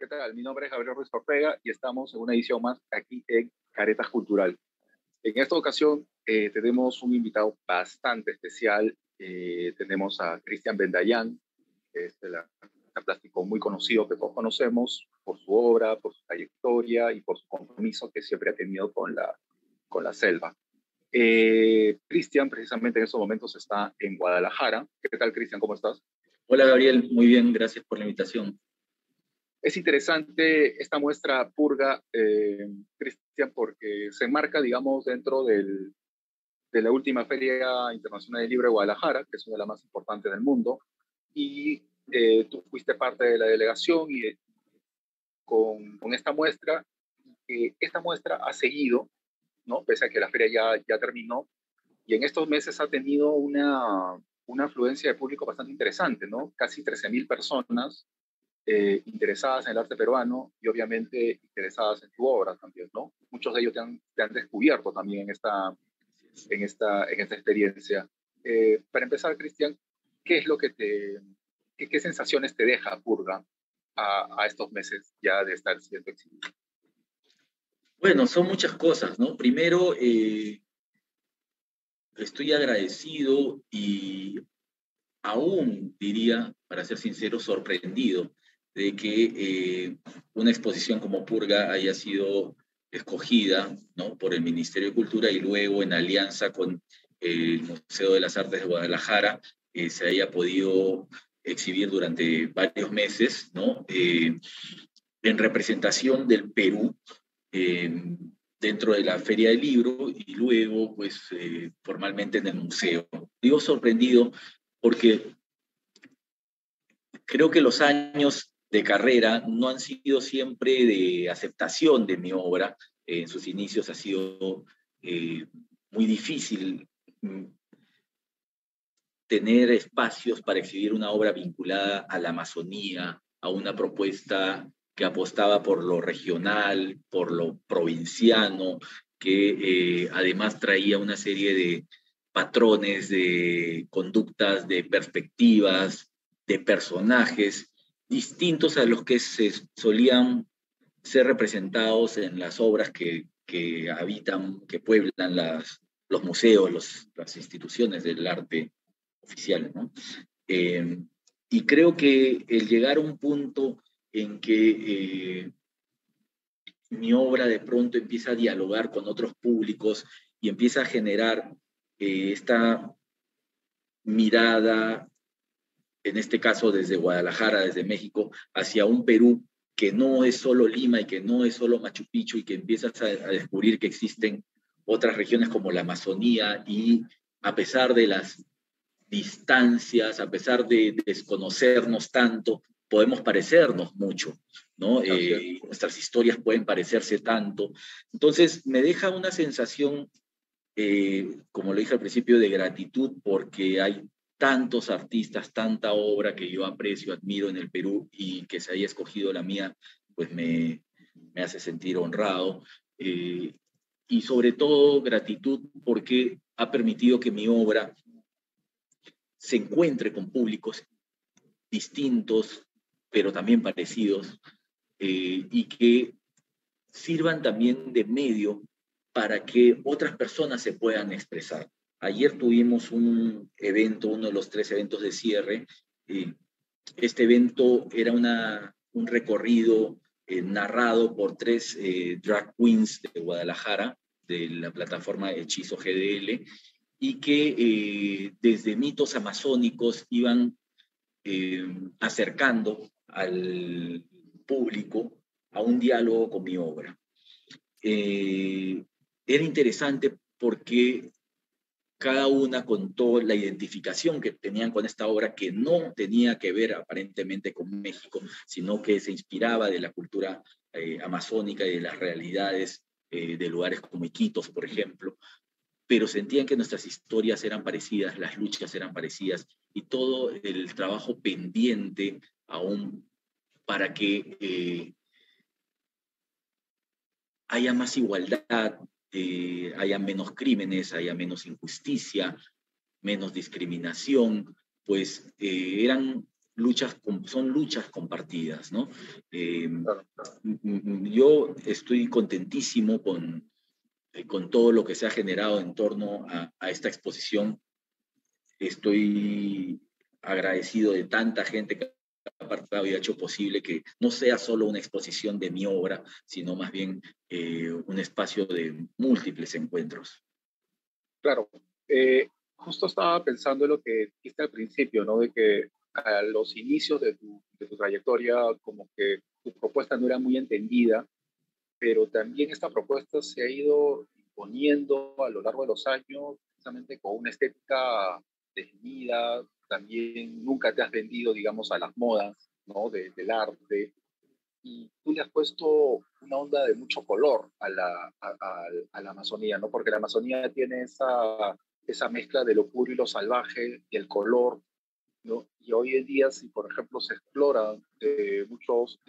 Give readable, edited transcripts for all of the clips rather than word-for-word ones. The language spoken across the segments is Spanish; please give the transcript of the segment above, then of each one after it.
¿Qué tal? Mi nombre es Gabriel Ruiz Ortega y estamos en una edición más aquí en Caretas Cultural. En esta ocasión tenemos un invitado bastante especial. Tenemos a Cristian Bendayán, que es el artista plástico muy conocido que todos conocemos por su obra, por su trayectoria y por su compromiso que siempre ha tenido con la selva. Cristian, precisamente en estos momentos, está en Guadalajara. ¿Qué tal, Cristian? ¿Cómo estás? Hola Gabriel, muy bien, gracias por la invitación. Es interesante esta muestra Purga, Cristian, porque se enmarca, digamos, dentro de la última Feria Internacional del Libro de Guadalajara, que es una de las más importantes del mundo, y tú fuiste parte de la delegación y con esta muestra ha seguido, ¿no? Pese a que la feria ya terminó, y en estos meses ha tenido una afluencia de público bastante interesante, ¿no? Casi 13.000 personas interesadas en el arte peruano y obviamente interesadas en tu obra también, ¿no? Muchos de ellos te han descubierto también en esta experiencia. Para empezar, Cristian, ¿qué es lo que qué sensaciones te deja Purga a estos meses ya de estar siendo exhibido? Bueno, son muchas cosas, ¿no? Primero, estoy agradecido y aún diría, para ser sincero, sorprendido de que una exposición como Purga haya sido escogida, ¿no?, por el Ministerio de Cultura y luego en alianza con el Museo de las Artes de Guadalajara se haya podido exhibir durante varios meses, ¿no?, en representación del Perú, eh, dentro de la Feria del Libro y luego, pues, formalmente en el museo. Digo sorprendido porque creo que los años de carrera no han sido siempre de aceptación de mi obra. En sus inicios ha sido muy difícil tener espacios para exhibir una obra vinculada a la Amazonía, a una propuesta que apostaba por lo regional, por lo provinciano, que además traía una serie de patrones, de conductas, de perspectivas, de personajes distintos a los que se solían ser representados en las obras que habitan, que pueblan los museos, las instituciones del arte oficial, ¿no? Eh, y creo que el llegar a un punto en que mi obra de pronto empieza a dialogar con otros públicos y empieza a generar esta mirada, en este caso desde Guadalajara, desde México, hacia un Perú que no es solo Lima y que no es solo Machu Picchu, y que empiezas a descubrir que existen otras regiones como la Amazonía, y a pesar de las distancias, a pesar de desconocernos tanto, podemos parecernos mucho, ¿no? Nuestras historias pueden parecerse tanto. Entonces, me deja una sensación, como lo dije al principio, de gratitud, porque hay tantos artistas, tanta obra que yo aprecio, admiro en el Perú, y que se haya escogido la mía, pues me hace sentir honrado. Y sobre todo gratitud porque ha permitido que mi obra se encuentre con públicos distintos, pero también parecidos, y que sirvan también de medio para que otras personas se puedan expresar. Ayer tuvimos un evento, uno de los 3 eventos de cierre. Este evento era un recorrido narrado por 3 drag queens de Guadalajara, de la plataforma Hechizo GDL, y que desde mitos amazónicos iban acercando al público a un diálogo con mi obra. Era interesante porque cada una contó la identificación que tenían con esta obra, que no tenía que ver aparentemente con México, sino que se inspiraba de la cultura amazónica y de las realidades de lugares como Iquitos, por ejemplo, pero sentían que nuestras historias eran parecidas, las luchas eran parecidas, y todo el trabajo pendiente aún para que haya más igualdad, haya menos crímenes, haya menos injusticia, menos discriminación, pues eran son luchas compartidas, ¿no? Claro. Yo estoy contentísimo con todo lo que se ha generado en torno a esta exposición. Estoy agradecido de tanta gente que ha participado y ha hecho posible que no sea solo una exposición de mi obra, sino más bien un espacio de múltiples encuentros. Claro. Justo estaba pensando en lo que dijiste al principio, ¿no? De que a los inicios de tu trayectoria, como que tu propuesta no era muy entendida, pero también esta propuesta se ha ido imponiendo a lo largo de los años, precisamente con una estética definida. También nunca te has vendido, digamos, a las modas, ¿no? Del arte. Y tú le has puesto una onda de mucho color a la Amazonía, ¿no? Porque la Amazonía tiene esa mezcla de lo puro y lo salvaje y el color, ¿no? Y hoy en día, si por ejemplo se exploran, muchos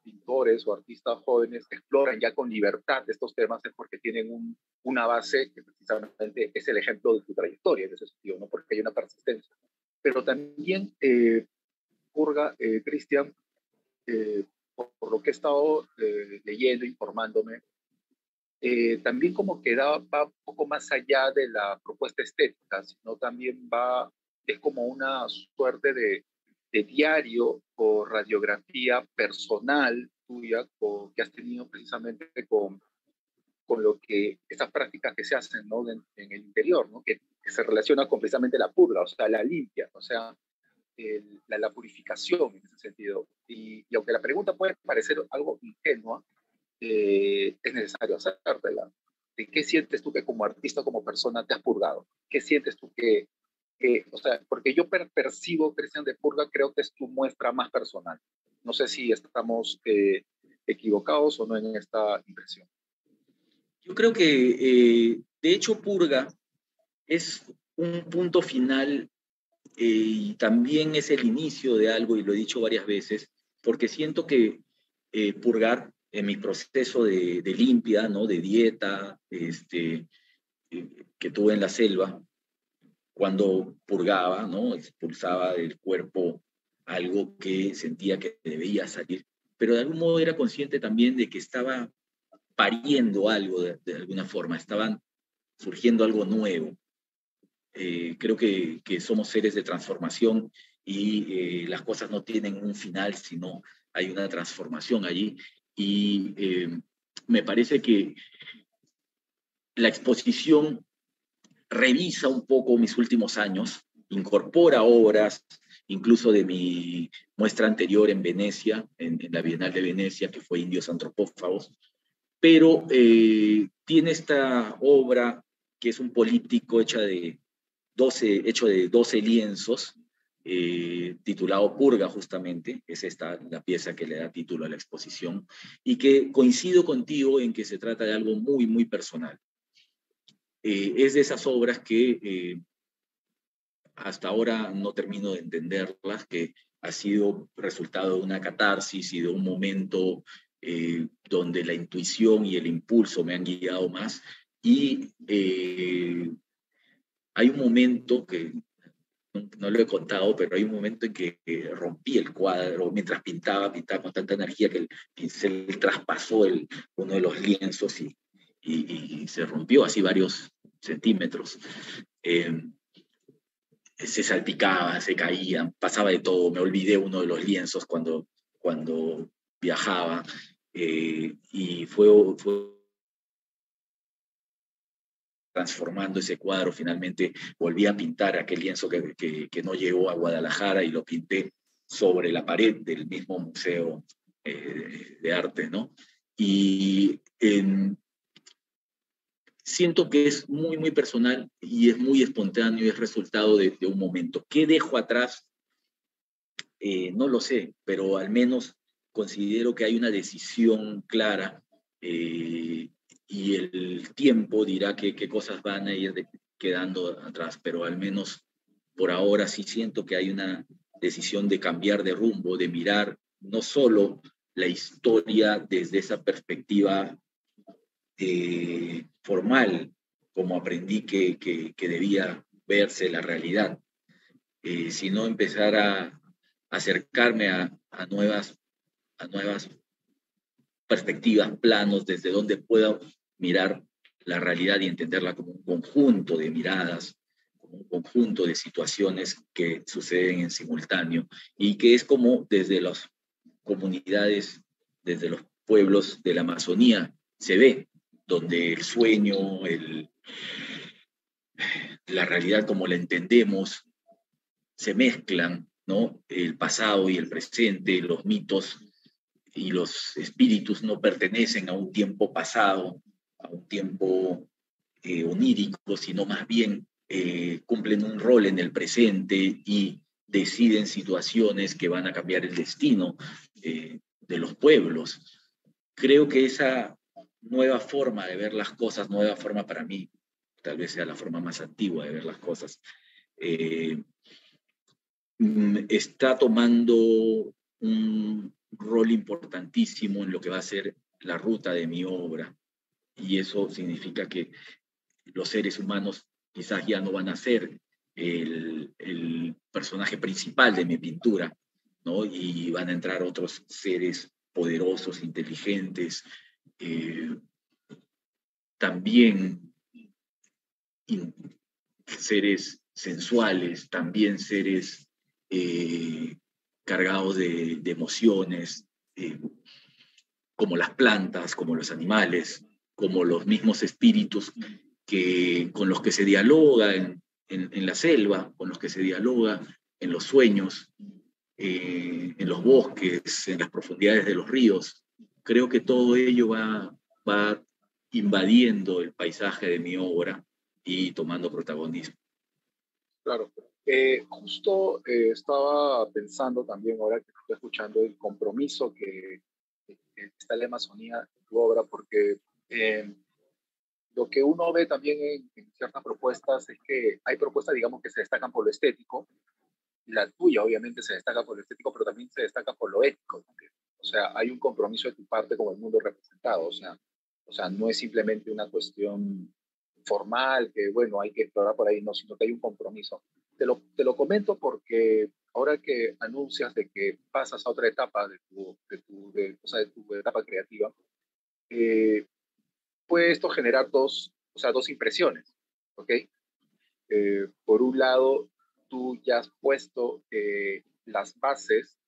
pintores o artistas jóvenes exploran ya con libertad estos temas, es porque tienen una base que precisamente es el ejemplo de tu trayectoria en ese sentido, ¿no? Porque hay una persistencia. Pero también, Purga, Cristian, por lo que he estado leyendo, informándome, también como que va un poco más allá de la propuesta estética, sino también es como una suerte de diario o radiografía personal tuya que has tenido precisamente con lo que estas prácticas que se hacen, ¿no? En el interior, ¿no? Que se relaciona con precisamente la purga, o sea, la limpia, o sea, la purificación en ese sentido. Y aunque la pregunta puede parecer algo ingenua, es necesario hacértela. ¿De qué sientes tú que como artista, como persona, te has purgado? ¿Qué sientes tú o sea, porque yo percibo Cristian de Purga, creo que es tu muestra más personal. No sé si estamos equivocados o no en esta impresión. Yo creo que, de hecho, Purga es un punto final y también es el inicio de algo, y lo he dicho varias veces, porque siento que purgar en mi proceso de limpia, ¿no? De dieta, que tuve en la selva, cuando purgaba, ¿no? Expulsaba del cuerpo algo que sentía que debía salir, pero de algún modo era consciente también de que estaba pariendo algo de alguna forma, estaban surgiendo algo nuevo. Creo que somos seres de transformación y las cosas no tienen un final, sino hay una transformación allí. Y me parece que la exposición revisa un poco mis últimos años, incorpora obras, incluso de mi muestra anterior en Venecia, en la Bienal de Venecia, que fue Indios Antropófagos, pero tiene esta obra que es un políptico hecho de 12 lienzos, titulado Purga justamente, es esta la pieza que le da título a la exposición, y que coincido contigo en que se trata de algo muy, muy personal. Es de esas obras que hasta ahora no termino de entenderlas, que ha sido resultado de una catarsis y de un momento donde la intuición y el impulso me han guiado más, y hay un momento que no lo he contado, pero hay un momento en que rompí el cuadro mientras pintaba con tanta energía que el pincel traspasó uno de los lienzos y se rompió así varios centímetros. Se salpicaban, se caían, pasaba de todo. Me olvidé uno de los lienzos cuando viajaba, y fue transformando ese cuadro. Finalmente volví a pintar aquel lienzo que no llegó a Guadalajara, y lo pinté sobre la pared del mismo museo de arte, ¿no? Y siento que es muy, muy personal y es muy espontáneo y es resultado de un momento. ¿Qué dejo atrás? No lo sé, pero al menos considero que hay una decisión clara, y el tiempo dirá qué cosas van a ir quedando atrás, pero al menos por ahora sí siento que hay una decisión de cambiar de rumbo, de mirar no solo la historia desde esa perspectiva formal, como aprendí que debía verse la realidad, sino empezar acercarme a nuevas perspectivas, planos, desde donde pueda mirar la realidad y entenderla como un conjunto de miradas, como un conjunto de situaciones que suceden en simultáneo, y que es como desde las comunidades, desde los pueblos de la Amazonía se ve, donde el sueño, la realidad como la entendemos, se mezclan, ¿no? El pasado y el presente, los mitos y los espíritus no pertenecen a un tiempo pasado, a un tiempo onírico, sino más bien cumplen un rol en el presente y deciden situaciones que van a cambiar el destino de los pueblos. Creo que esa nueva forma de ver las cosas, nueva forma para mí, tal vez sea la forma más antigua de ver las cosas, eh, está tomando un rol importantísimo en lo que va a ser la ruta de mi obra. Y eso significa que los seres humanos quizás ya no van a ser el personaje principal de mi pintura, ¿no? Y van a entrar otros seres poderosos, inteligentes, también seres sensuales, también seres cargados de emociones, como las plantas, como los animales, como los mismos espíritus con los que se dialoga en la selva, con los que se dialoga en los sueños, en los bosques, en las profundidades de los ríos. Creo que todo ello va invadiendo el paisaje de mi obra y tomando protagonismo. Claro. Justo estaba pensando también, ahora que estoy escuchando, el compromiso que está en la Amazonía en tu obra, porque lo que uno ve también en ciertas propuestas es que hay propuestas, digamos, que se destacan por lo estético. La tuya, obviamente, se destaca por lo estético, pero también se destaca por lo ético también. O sea, hay un compromiso de tu parte con el mundo representado. O sea, no es simplemente una cuestión formal que, bueno, hay que explorar por ahí, no, sino que hay un compromiso. Te lo comento porque ahora que anuncias de que pasas a otra etapa o sea, de tu etapa creativa, eh, puede esto generar dos impresiones, ¿ok? Por un lado, tú ya has puesto las bases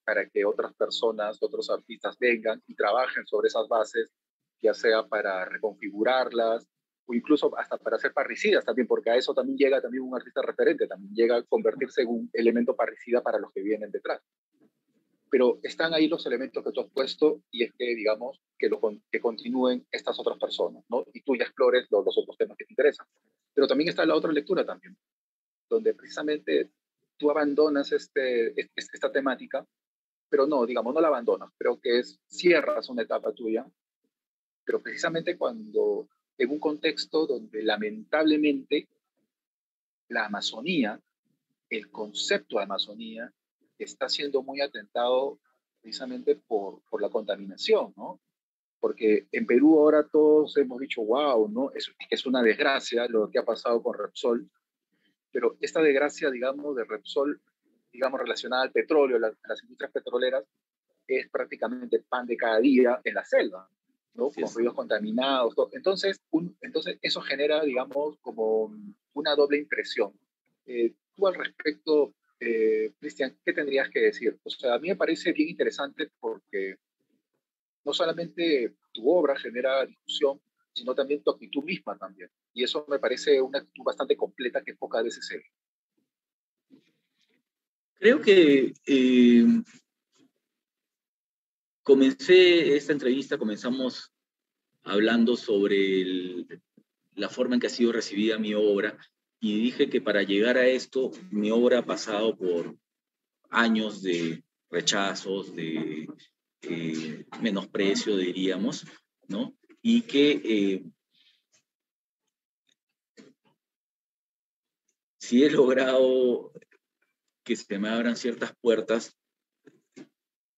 para que otras personas, otros artistas vengan y trabajen sobre esas bases, ya sea para reconfigurarlas o incluso hasta para hacer parricidas también, porque a eso también llega también un artista referente, también llega a convertirse en un elemento parricida para los que vienen detrás. Pero están ahí los elementos que tú has puesto y es que, digamos, que continúen estas otras personas, ¿no? Y tú ya explores los otros temas que te interesan. Pero también está la otra lectura también, donde precisamente tú abandonas esta temática, pero no, digamos, no la abandonas, creo que cierras una etapa tuya, pero precisamente cuando en un contexto donde lamentablemente la Amazonía, el concepto de Amazonía, está siendo muy atentado precisamente por la contaminación, ¿no? Porque en Perú ahora todos hemos dicho, wow, ¿no? Es una desgracia lo que ha pasado con Repsol, pero esta desgracia, digamos, de Repsol, digamos, relacionada al petróleo, a las industrias petroleras, es prácticamente pan de cada día en la selva, ¿no? Así Con es. ríos contaminados. Todo. Entonces, eso genera, digamos, como una doble impresión. Tú al respecto, Cristian, ¿qué tendrías que decir? O sea, a mí me parece bien interesante porque no solamente tu obra genera discusión, sino también tu actitud misma también. Y eso me parece una actitud bastante completa que pocas veces se ve. Creo que esta entrevista, comenzamos hablando sobre la forma en que ha sido recibida mi obra, y dije que para llegar a esto, mi obra ha pasado por años de rechazos, de menosprecio, diríamos, ¿no? Y que si he logrado que se me abran ciertas puertas,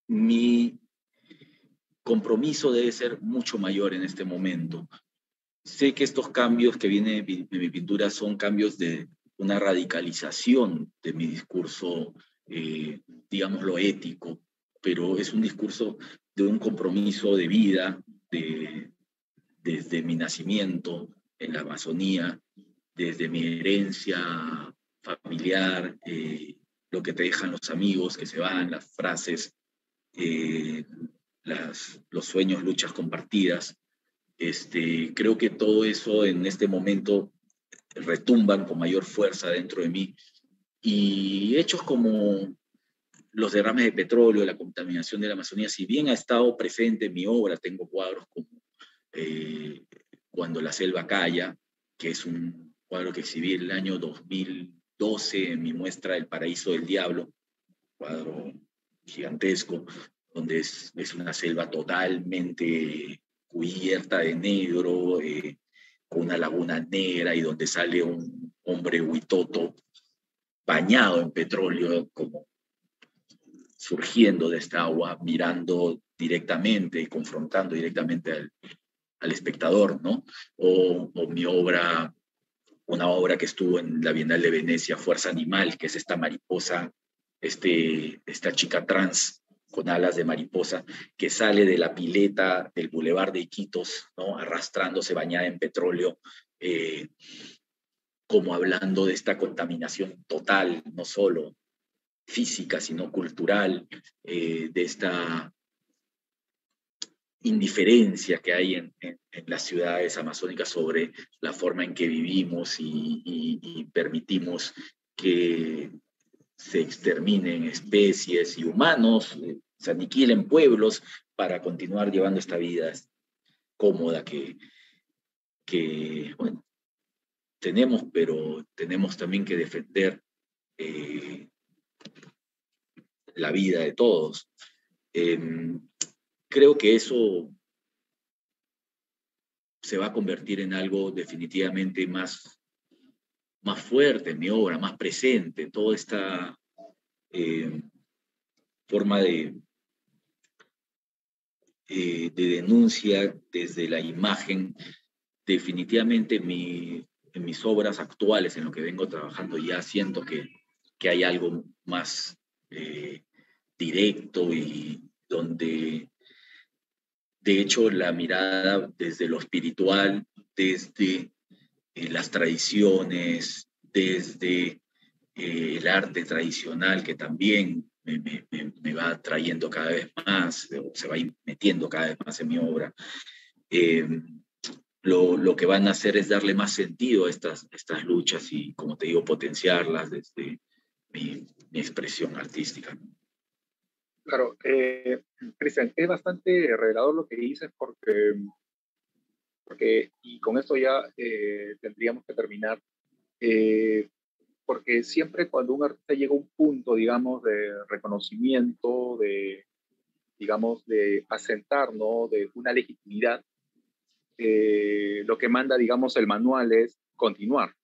mi compromiso debe ser mucho mayor en este momento. Sé que estos cambios que vienen de mi pintura son cambios de una radicalización de mi discurso digamos, lo ético, pero es un discurso de un compromiso de vida, desde mi nacimiento en la Amazonía, desde mi herencia familiar, lo que te dejan los amigos que se van, las frases, eh, los sueños, luchas compartidas. Creo que todo eso en este momento retumban con mayor fuerza dentro de mí. Y hechos como los derrames de petróleo, la contaminación de la Amazonía, si bien ha estado presente en mi obra, tengo cuadros como Cuando la selva calla, que es un cuadro que exhibí el año 2012 en mi muestra El Paraíso del Diablo, cuadro gigantesco, donde es una selva totalmente cubierta de negro, con una laguna negra y donde sale un hombre huitoto bañado en petróleo, como surgiendo de esta agua, mirando directamente y confrontando directamente al espectador, ¿no? O mi obra, una obra que estuvo en la Bienal de Venecia, Fuerza Animal, que es esta mariposa, esta chica trans con alas de mariposa, que sale de la pileta del Boulevard de Iquitos, ¿no? Arrastrándose bañada en petróleo, como hablando de esta contaminación total, no solo física, sino cultural, de esta indiferencia que hay en las ciudades amazónicas sobre la forma en que vivimos y permitimos que se exterminen especies y humanos, se aniquilen pueblos para continuar llevando esta vida cómoda bueno, tenemos, pero tenemos también que defender la vida de todos. Creo que eso se va a convertir en algo definitivamente más fuerte en mi obra, más presente, toda esta forma de denuncia desde la imagen, definitivamente en mis obras actuales, en lo que vengo trabajando, ya siento que hay algo más directo y donde, de hecho, la mirada desde lo espiritual, desde las tradiciones, desde el arte tradicional, que también me va trayendo cada vez más, se va metiendo cada vez más en mi obra. Lo que van a hacer es darle más sentido a estas luchas y, como te digo, potenciarlas desde mi expresión artística. Claro, Cristian, es bastante revelador lo que dices porque y con esto ya tendríamos que terminar, porque siempre cuando un artista llega a un punto, digamos, de reconocimiento, digamos, de asentar, ¿no? De una legitimidad, lo que manda, digamos, el manual es continuar.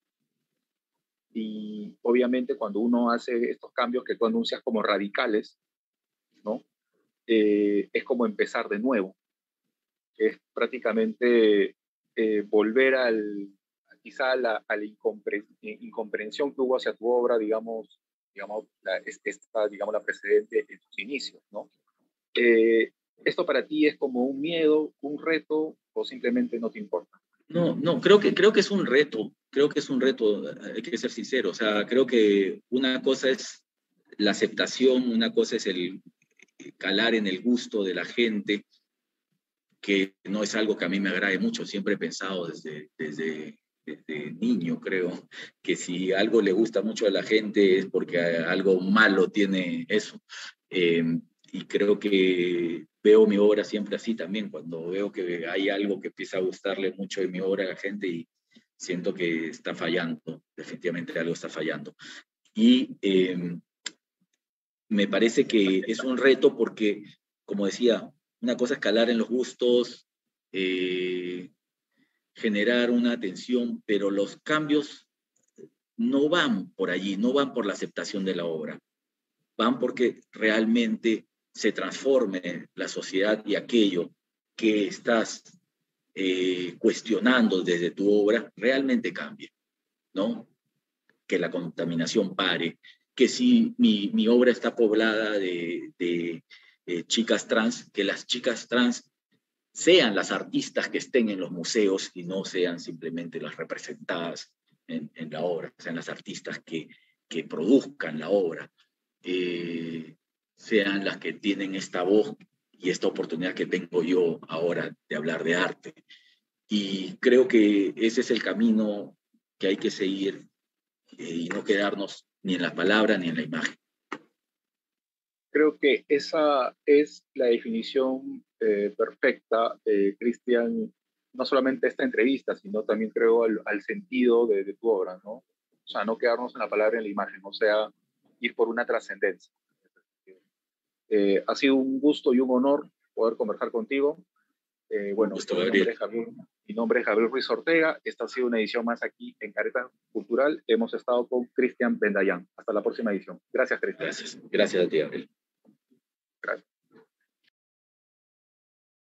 Y obviamente cuando uno hace estos cambios que tú anuncias como radicales, ¿no? Es como empezar de nuevo. Es prácticamente volver quizá a la incomprensión que hubo hacia tu obra, digamos la precedente en sus inicios, ¿no? ¿Esto para ti es como un miedo, un reto, o simplemente no te importa? No, creo que es un reto, hay que ser sincero, o sea, creo que una cosa es la aceptación, una cosa es el calar en el gusto de la gente, que no es algo que a mí me agrade mucho, siempre he pensado desde niño, creo, que si algo le gusta mucho a la gente es porque algo malo tiene eso. Y creo que veo mi obra siempre así también, cuando veo que hay algo que empieza a gustarle mucho de mi obra a la gente y siento que está fallando, definitivamente algo está fallando. Y me parece que es un reto porque, como decía, una cosa es calar en los gustos, generar una atención, pero los cambios no van por allí, no van por la aceptación de la obra, van porque realmente se transforme la sociedad y aquello que estás cuestionando desde tu obra realmente cambie, ¿no? Que la contaminación pare, que si mi obra está poblada de chicas trans, que las chicas trans sean las artistas que estén en los museos y no sean simplemente las representadas en la obra, sean las artistas que produzcan la obra, sean las que tienen esta voz y esta oportunidad que tengo yo ahora de hablar de arte. Y creo que ese es el camino que hay que seguir y no quedarnos ni en la palabra ni en la imagen. Creo que esa es la definición perfecta, Cristian, no solamente esta entrevista, sino también creo al sentido de tu obra, ¿no? O sea, no quedarnos en la palabra y en la imagen, o sea, ir por una trascendencia. Ha sido un gusto y un honor poder conversar contigo. Un Bueno, gusto, Gabriel. mi nombre es Gabriel Ruiz Ortega. Esta ha sido una edición más aquí en Careta Cultural. Hemos estado con Cristian Bendayán. Hasta la próxima edición. Gracias, Cristian. Gracias a ti, Gabriel.